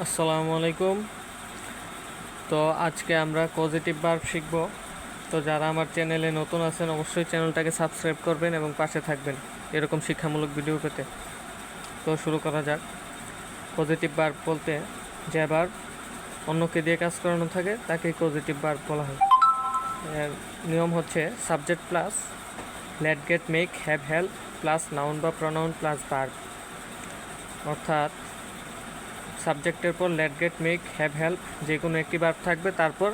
আসসালামু আলাইকুম। তো আজকে আমরা পজিটিভ ভার্ব শিখব। তো যারা আমার চ্যানেলে নতুন আছেন অবশ্যই চ্যানেলটাকে সাবস্ক্রাইব করবেন এবং পাশে থাকবেন এরকম শিক্ষামূলক ভিডিও পেতে। তো শুরু করা যাক। পজিটিভ ভার্ব বলতে যে ভার্ব অন্যকে দিয়ে কাজ করানো থাকে তাকেই পজিটিভ ভার্ব বলা হয়। এর নিয়ম হচ্ছে subject plus late gate make have help plus noun বা প্রনাউন প্লাস ভার্ব। অর্থাৎ সাবজেক্টের পর late gate make have help যে কোনো একটি ভার্ব থাকবে, তারপর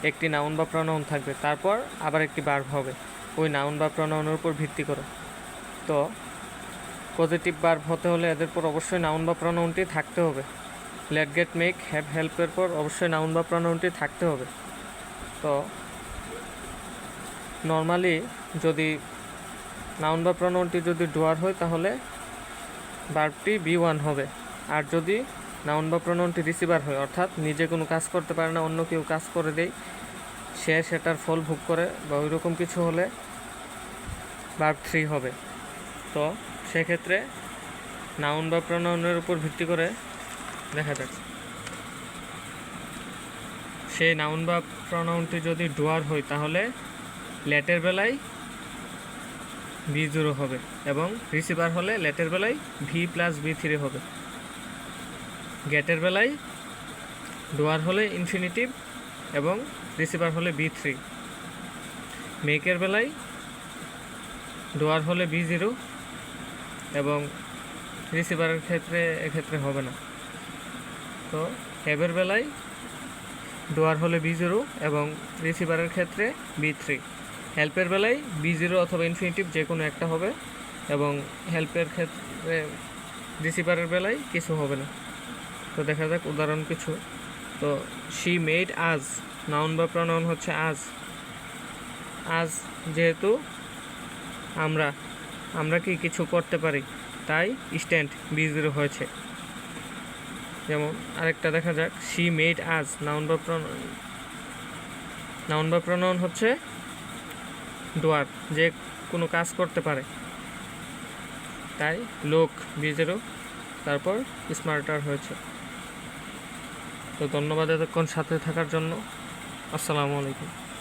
একটি নাউন বা প্রনাউন থাকবে, তারপর আবার একটি ভার্ব হবে ওই নাউন বা প্রনাউনের উপর ভিত্তি করে। তো পজিটিভ ভার্ব হতে হলে এদের পর অবশ্যই নাউন বা প্রনাউনটি থাকতে হবে। লেট গেট মেক হ্যাভ হেল্পের পর অবশ্যই নাউন বা প্রনাউনটি থাকতে হবে। তো নর্মালি যদি নাউন বা প্রনাউনটি যদি ডুয়ার হয় তাহলে ভার্বটি B1 হবে। আর যদি নাউন বা প্রনাউনটি রিসিভার হয়, অর্থাৎ নিজে কোনো কাজ করতে পারে না, অন্য কেউ কাজ করে দেয়, সে সেটার ফল ভোগ করে বা ওইরকম কিছু হলে ভার্ব 3 হবে। তো সেক্ষেত্রে নাউন বা প্রনাউনের উপর ভিত্তি করে দেখা যাক, সেই নাউন বা প্রনাউনটি যদি ডুয়ার হয় তাহলে লেটের বেলায় B0 হবে এবং রিসিভার হলে লেটের বেলায় V+B3 হবে। গেটের বেলায় ডুয়ার হলে ইনফিনিটিভ এবং রিসিভার হলে B3। মেকের বেলায় ডুয়ার হলে B0 এবং রিসিভারের এক্ষেত্রে হবে না। তো হ্যাভের বেলায় ডুয়ার হলে B0 এবং রিসিভারের ক্ষেত্রে B3। হেল্পের বেলায় B0 অথবা ইনফিনিটিভ যে কোনো একটা হবে এবং হেল্পের ক্ষেত্রে রিসিভারের বেলায় কিছু হবে না। তো দেখা যাক উদাহরণ কিছু। তো শি মেড আজ, নাউন বা প্রনাউন হচ্ছে আজ। আজ যেহেতু আমরা কি কিছু করতে পারি, তাই স্ট্যান্ড B0 হয়েছে। যেমন আরেকটা দেখা যাক, শি মেড আজ, নাউন বা প্রনাউন হচ্ছে ডুয়ার, যে কোনো কাজ করতে পারে, তাই লোক B0, তারপর স্মার্টার হয়েছে। তো ধন্যবাদ এতক্ষণ সাথে থাকার জন্য। আসসালামু আলাইকুম।